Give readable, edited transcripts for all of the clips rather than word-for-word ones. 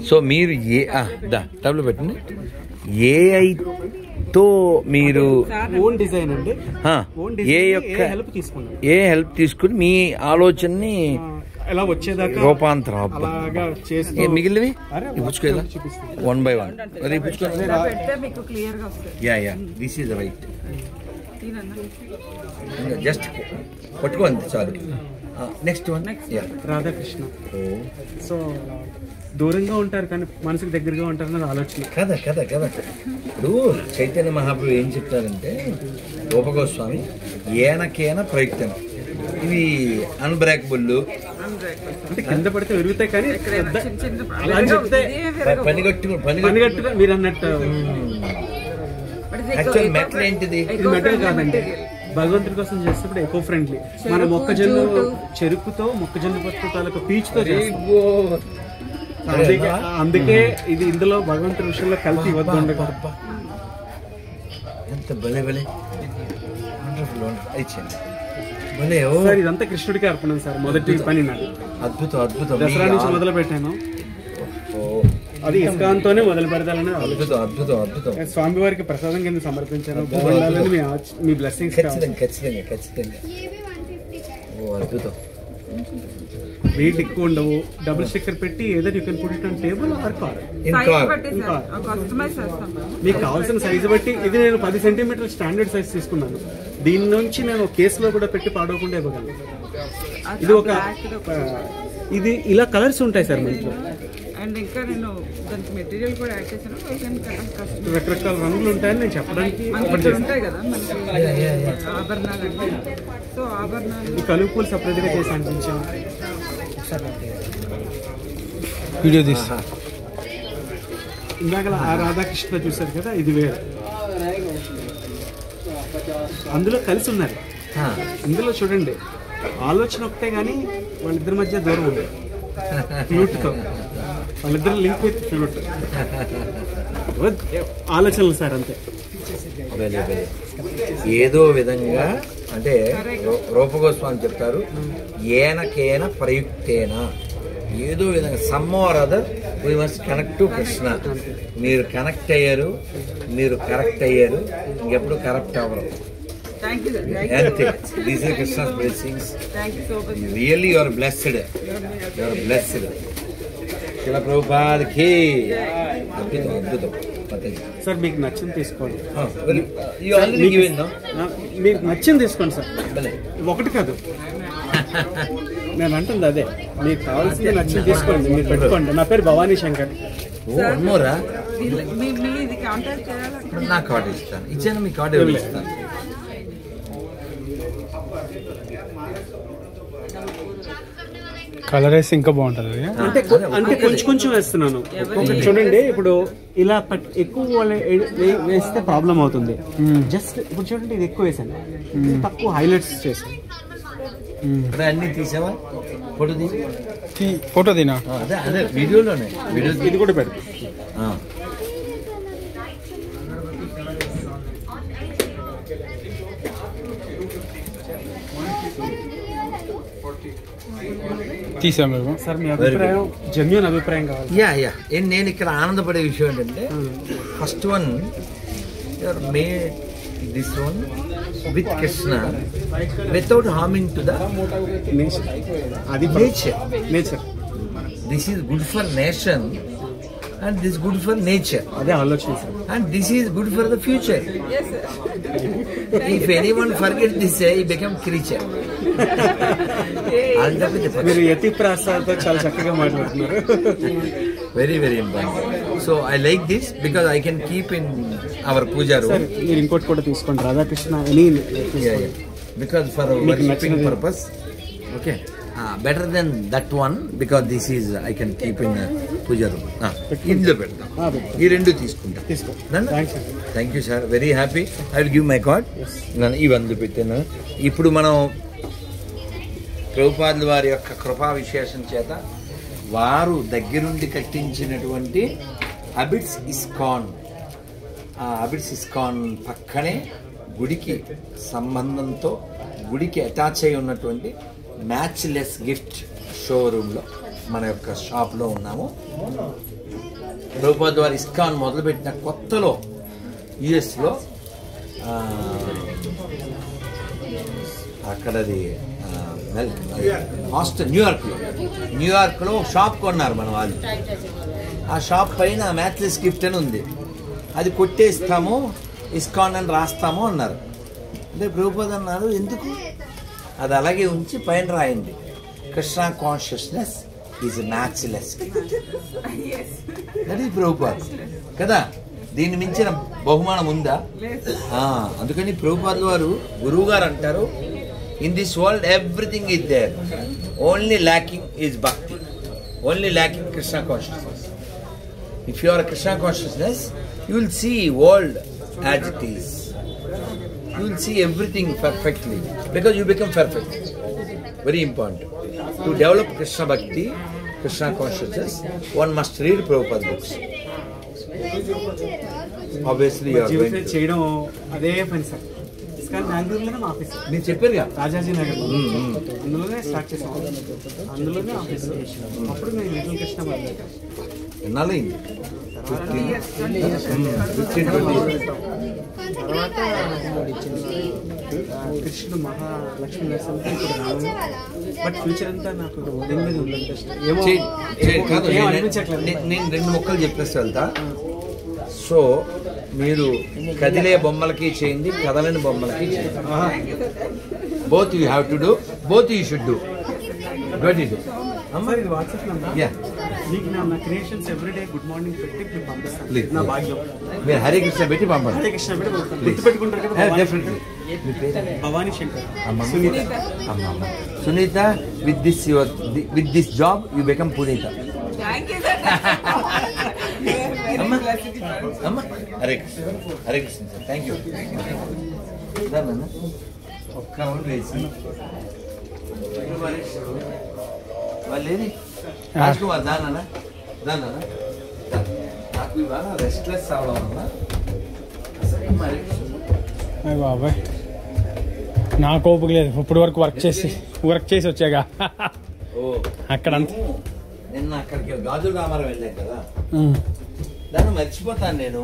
So మీరు టబ్లో పెట్టండి. ఏఐతో మీరు ఓన్ డిజైన్ అండి. ఏ హెల్ప్ తీసుకుని మీ ఆలోచనని ఎలా వచ్చేదాకా రూపాంతరం మిగిలినవి ఇప్పుకోదా 1 by 1 మరి దిస్ ఈజ్ రైట్. జస్ట్ పట్టుకో అంతే చాలు. Next one Radhakrishna. సో దూరంగా ఉంటారు కానీ మనసుకు దగ్గరగా ఉంటారని ఆలోచన. కదా కదా కదా. ఇప్పుడు చైతన్య మహాప్రభు ఏం చెప్తారంటే రూపగోస్వామి ఏనకేన ప్రయుక్తం, ఇవి అన్బ్రేకబుల్ అంటే కింద పడితే విరుగుతాయి కానీ పనిగట్టుగా మీరు అన్నట్టు. యాక్చువల్ మెటల్ ఏంటిది? ఇది మెటల్ కాదండి, భగవంతుడి కోసం చేసేప్పుడు ఎకో ఫ్రెండ్లీ. మన మొక్కజొన్న చెరుకుతో మొక్కజొన్న పట్టు తాలూకు పీచుతో చేస్తాం. అందుకే ఇది ఇందులో భగవంతుడి విషయంలో కలిపి ఇవ్వద్దు. ఎంత భలే భలే సార్, ఇదంతా కృష్ణుడికి అర్పణం సార్. మొదటి పని నాకు అద్భుతం అద్భుతం. దసరా నుంచి మొదలు పెట్టాను, అది ఇస్కాన్తోనే మొదలు పెడతాలని అద్భుతం అద్భుతం అద్భుతం. స్వామివారికి ప్రసాదం కింద సమర్పించాను. మీ బ్లెస్సింగ్స్. ఖచ్చితంగా ఖచ్చితంగా ఖచ్చితంగా. ఓ అద్భుతం. వెయిట్ ఎక్కువ ఉండవు. డబుల్ స్టిక్కర్ పెట్టి ఏదైనా you can put it on table or car. మీకు కావాల్సిన సైజు బట్టి. ఇది నేను 10 సెంటీమీటర్ల స్టాండర్డ్ సైజ్ తీసుకున్నాను. దీని నుంచి నేను కేసులో కూడా పెట్టి పాడవకుండా ఇవ్వగలను. ఇది ఒక ఇది ఇలా కలర్స్ ఉంటాయి సార్ మనకి. అండ్ ఇంకా నేను దానికి మెటీరియల్ కూడా యాడ్ చేశాను. రకరకాల రంగులు ఉంటాయని నేను చెప్పడానికి. ఉంటాయి కదా మనకి ఆభరణాలు అంటే. సో ఆభరణాలు కలుపు పూలు సపరేట్గా చేసి అనిపించాను. వీడియో తీస్తా. ఇందాక ఆ రాధాకృష్ణ చూశారు కదా, ఇది వేరే. అందులో కలిసి ఉన్నారు. ఇందులో చూడండి ఆలోచన ఒకటే కానీ వాళ్ళిద్దరి మధ్య దూరం ఉంది. ఫ్లూట్తో వాళ్ళిద్దరు లింక్ విత్ ఫ్లూట్. ఆలోచనలు సార్ అంతే. ఏదో విధంగా అంటే రూపగోస్వామి చెప్తారు ఏనకేన ప్రయుక్తేన, ఏదో విధంగా some more other we must connect to Krishna. మీరు కనెక్ట్ అయ్యారు, మీరు కరెక్ట్ అయ్యారు, ఇంకెప్పుడు కరెక్ట్ అవ్వరు. అంతే. These are Krishna's blessings. Really you are blessed. You are blessed. శిల ప్రభుపాదకి. అద్భుతం. సార్ మీకు నచ్చింది తీసుకోండి. మీకు నచ్చింది తీసుకోండి సార్. ఒకటి కాదు నేను అంటుంది అదే. మీకు కావాల్సింది నచ్చింది తీసుకోండి, మీరు పెట్టుకోండి. నా పేరు భవానీ శంకర్. నా కార్డు ఇస్తాను. ఇచ్చాను మీ కార్డు ఎవరు ఇస్తాను. కలర్ వేసి ఇంకా బాగుంటుంది. అంటే కొంచెం వేస్తున్నాను. చూడండి ఇప్పుడు ఇలా ఎక్కువ వేస్తే ప్రాబ్లం అవుతుంది. జస్ట్ ఇప్పుడు చూడండి ఇది ఎక్కువ వేసాను, తక్కువ హైలైట్స్ చేశాను. అన్ని తీసావా? ఫోటో తీనా? అదే వీడియోలోనే. ఇది కూడా పెడతా. తీసాము సార్. మీ అభిప్రాయం, జెన్యూన్ అభిప్రాయం కావాలి. నేను ఇక్కడ ఆనందపడే విషయం ఏంటంటే first one made this one with Krishna without harming to the nature. This is good for nation and this is good for nature. అదే ఆలోచన sir. And this is good for the future. Yes sir. If anyone forget this, he become creature. మీరు యతి ప్రాసాదతో చాలా చక్కగా మాట్లాడుతున్నారు. Very very important. So I like this because I can keep in our puja room. మీరు ఇంకోటి కూడా తీసుకోండి, Radhakrishna any. Because for worshipping purpose. Okay. Better than that one because this is I can keep in puja room. ఇందులో పెడతాం. ఈ రెండు తీసుకుంటా. Thank you sir. Very happy. I will give my card. ఇవందు పెట్టాను. ఇప్పుడు మనం ప్రభుపాదుల వారి యొక్క కృపా విశేషం చేత వారు దగ్గరుండి కట్టించినటువంటి అబిడ్స్ ఇస్కాన్, ఆ అబిడ్స్ ఇస్కాన్ పక్కనే గుడికి సంబంధంతో గుడికి అటాచ్ అయి ఉన్నటువంటి మ్యాచ్లెస్ గిఫ్ట్ షోరూంలో మన యొక్క షాప్లో ఉన్నాము. ప్రభుపాద వారు ఇస్కాన్ మొదలుపెట్టిన కొత్తలో యుఎస్లో అక్కడది హాస్టల్ న్యూయార్క్లో షాప్ కొన్నారు మన వాళ్ళు. ఆ షాప్ పైన మ్యాథ్లెస్ గిఫ్ట్ అని ఉంది. అది కొట్టేస్తాము, ఇస్కాన్ అని రాస్తాము అన్నారు. అంటే ప్రభుపాద అన్నారు ఎందుకు, అది అలాగే ఉంచి పైన రాయండి, కృష్ణ కాన్షియస్నెస్ ఈజ్ మ్యాచ్లెస్. అది ప్రభుపాద కదా, దీన్ని మించిన బహుమానం ఉందా? అందుకని ప్రభుపాద వారు గురువు గారు అంటారు, in this world everything is there, only lacking is bhakti, only lacking Krishna consciousness. If you are Krishna consciousness, you will see world as it is. You will see everything perfectly because you become perfect. Very important. To develop Krishna Bhakti, Krishna consciousness, one must read Prabhupada books. Obviously, you are going to చేయడం అదే పని sir. ISKCON బెంగళూరులోనే మా office. నేను చెప్పారు కదా రాజాజీ నగర్, అందులోనే start చేసాం, అందులోనే ఆఫీస్. అప్పుడు మేము లిటిల్ కృష్ణ మొదలెట్టాం. ఎన్నాళ్ళైంది? 15-20. తర్వాత కృష్ణుడు మహాలక్ష్మి నరసింహ ఇప్పుడు రాను, బట్ ఫ్యూచర్ అంతా నాకు ఉదయం మీద ఉండదు. ఏమో అనిపించట్లేదు. నేను 2 ముక్కలు చెప్పేసి వెళ్తా. సో మీరు కదిలే బొమ్మలకి చేయండి, కదలని బొమ్మలకి చేయండి. Both you have to do, both you should do. Got it. అమ్మ ఇది వాట్సాప్ నంబర్. మీకు నా క్రియేషన్స్ ఎవ్రీడే గుడ్ మార్నింగ్ పెట్టి మీకు పంపిస్తాను. నా భాగ్యం. మీరు హరే కృష్ణ పెట్టి పంపండి. హరే కృష్ణ పెట్టి గుర్తుపెట్టుకుంటారు కదా. Definitely. Bhavani Shankar, Sunitha. With this job you become పునీత. అమ్మ Hare Krishna, Hare Krishna sir. Thank you. ఒక్క రౌండ్ వేసి వాళ్ళేది రాజకుమార్ దానా నాకు ఇవాళ రెస్ట్లెస్ అవడం వల్ల బాబాయ్ నాకు ఓపిక లేదు. ఇప్పుడు వరకు వర్క్ చేసి వచ్చాగా అక్కడ అంతా. నిన్న అక్కడికి గాజుల రామారం వెళ్ళాను కదా, దాన్ని మర్చిపోతాను నేను.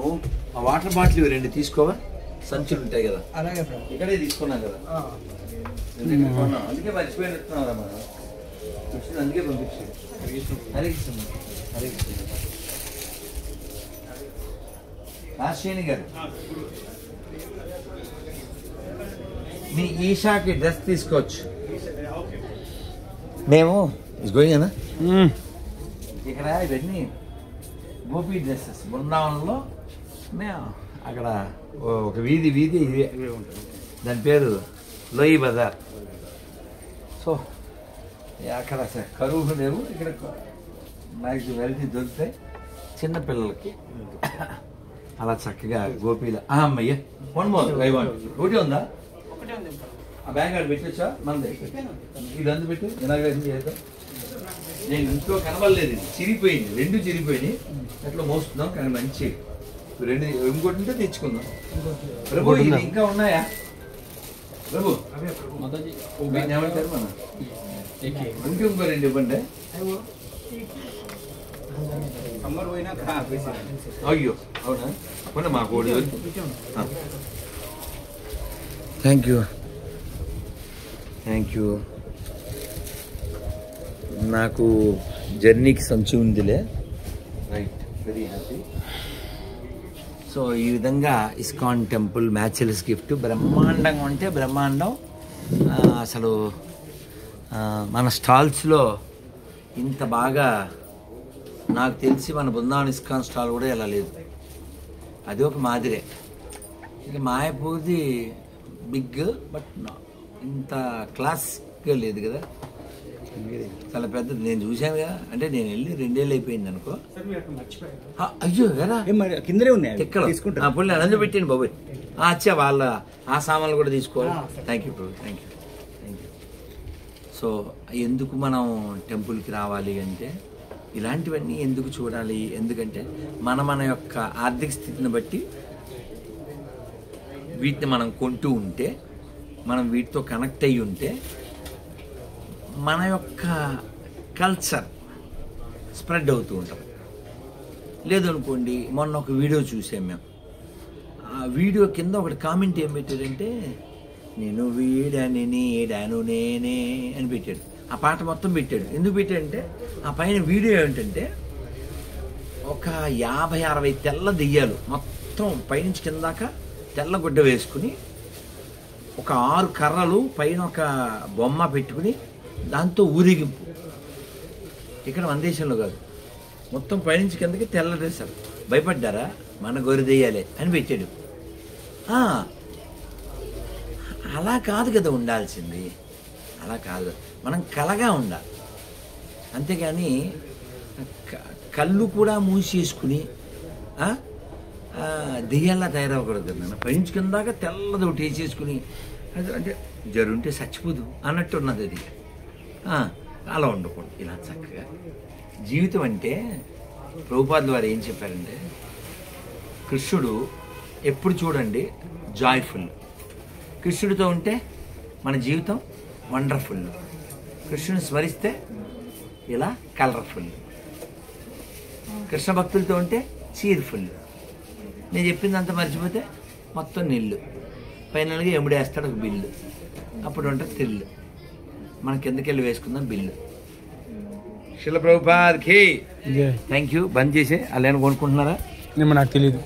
ఆ వాటర్ బాటిల్ 2 తీసుకోవా, సంచులు ఉంటాయి కదా, ఇక్కడే తీసుకున్నాను కదా, అందుకే మర్చిపోయినట్టున్నారా మనం. అందుకే పంపించాడు. హరే కృష్ణ, హరే కృష్ణ. రాజశేణి గారు, మీ ఈషాకి డ్రెస్ తీసుకోవచ్చు. మేము గోయింగ్ ఇక్కడ ఇవన్నీ గోపీ డ్రెస్సెస్. బృందావనంలో మేము అక్కడ ఒక వీధి ఇవే ఉంటుంది, దాని పేరు లోయి బజార్. సో అక్కడ కరువు లేవు, ఇక్కడ నాకు వెరైటీ దొరుకుతాయి చిన్నపిల్లలకి. అలా చక్కగా గోపీల అమ్మయ్య ఒకటి ఉందా? ఆ బ్యాగ్ ఆడ పెట్టొచ్చా? మనది ఇది అందు పెట్టు. ఇలాగ చేద్దాం. నేను ఇంట్లో కనబడలేదు, ఇది చిరిగిపోయింది, 2 చిరిగిపోయినాయి. అట్లా మోస్తున్నాం కానీ మంచి 2 ఇంకోటి ఉంటే తెచ్చుకుందాం. ప్రభు ఇది ఇంకా ఉన్నాయా ప్రభు? ఏమంటారు మన ఇంకే ఇంకో 2 ఇవ్వండి. అయ్యో అవునా? అవునా మాకు థ్యాంక్ యూ. నాకు జర్నీకి సంచి ఉందిలే. Right, very happy. సో ఈ విధంగా ఇస్కాన్ టెంపుల్ మ్యాచ్లెస్ గిఫ్ట్ బ్రహ్మాండంగా ఉంటే బ్రహ్మాండం. అసలు మన స్టాల్స్లో ఇంత బాగా నాకు తెలిసి మన బృందావన్ ఇస్కాన్ స్టాల్ కూడా ఎలా లేదు. అది ఒక మాదిరే. ఇక మాయపూర్ది బిగ్, బట్ ఇంత క్లాస్గా లేదు కదా, చాలా పెద్దది. నేను చూశాను కదా, అంటే నేను వెళ్ళి 2 ఏళ్ళు అయిపోయింది అనుకో. అయ్యో కదా కిందనే ఉన్నాయి ఎక్కడ పుల్లి అనంజ పెట్టండి బాబోయ్. అచ్చా వాళ్ళ ఆ సామాన్లు కూడా తీసుకోవాలి. Thank you Prabhu, thank you. So ఎందుకు మనం టెంపుల్కి రావాలి అంటే ఇలాంటివన్నీ ఎందుకు చూడాలి? ఎందుకంటే మన యొక్క ఆర్థిక స్థితిని బట్టి వీటిని మనం కొంటూ ఉంటే, మనం వీటితో కనెక్ట్ అయ్యి ఉంటే మన యొక్క కల్చర్ స్ప్రెడ్ అవుతూ ఉంటుంది. లేదనుకోండి మొన్న ఒక వీడియో చూసాం మేము. ఆ వీడియో కింద ఒకటి కామెంట్ ఏం పెట్టాడంటే, నేను వీడని నీడాను నేనే అని పెట్టాడు. ఆ పాట మొత్తం పెట్టాడు. ఎందుకు పెట్టాడంటే ఆ పైన వీడియో ఏంటంటే ఒక 50-60 తెల్ల దెయ్యాలు మొత్తం పైనుంచి కిందాక తెల్ల గుడ్డ వేసుకుని ఒక 6 కర్రలు పైన ఒక బొమ్మ పెట్టుకుని దాంతో ఊరేగింపు. ఇక్కడ మన దేశంలో కాదు, మొత్తం పైనుంచి కిందకి తెల్ల డ్రెస్సారు. భయపడ్డారా? మన గొర్రె దెయ్యాలే అని పెట్టాడు. అలా కాదు కదా ఉండాల్సింది, అలా కాదు. మనం కలగా ఉండాలి, అంతేగాని కళ్ళు కూడా మూసేసుకుని దెయ్యాల్లా తయారవ్వకూడదు కదా. నన్ను పైనుంచి కిందాక తెల్లది ఒకటి వేసేసుకుని అది అంటే జరుంటే చచ్చిపోదు అన్నట్టు ఉన్నది అది. అలా ఉండకూడదు. ఇలా చక్కగా జీవితం అంటే ప్రభుపాదుల వారు ఏం చెప్పారంటే, కృష్ణుడు ఎప్పుడు చూడండి జాయ్ఫుల్. కృష్ణుడితో ఉంటే మన జీవితం వండర్ఫుల్. కృష్ణుని స్మరిస్తే ఇలా కలర్ఫుల్. కృష్ణ భక్తులతో ఉంటే చీర్ఫుల్. నేను చెప్పిందంతా మర్చిపోతే మొత్తం నీళ్ళు. ఫైనల్గా ఎముడేస్తాడు ఒక బిల్లు. అప్పుడు ఉంటుంది థ్రిల్. మన కిందకెళ్ళి వేసుకుందాం బిల్లు. శిల ప్రభుపాద్కి థ్యాంక్ యూ. బంద్ చేసే అలా కొనుక్కుంటున్నారా? నాకు తెలియదు.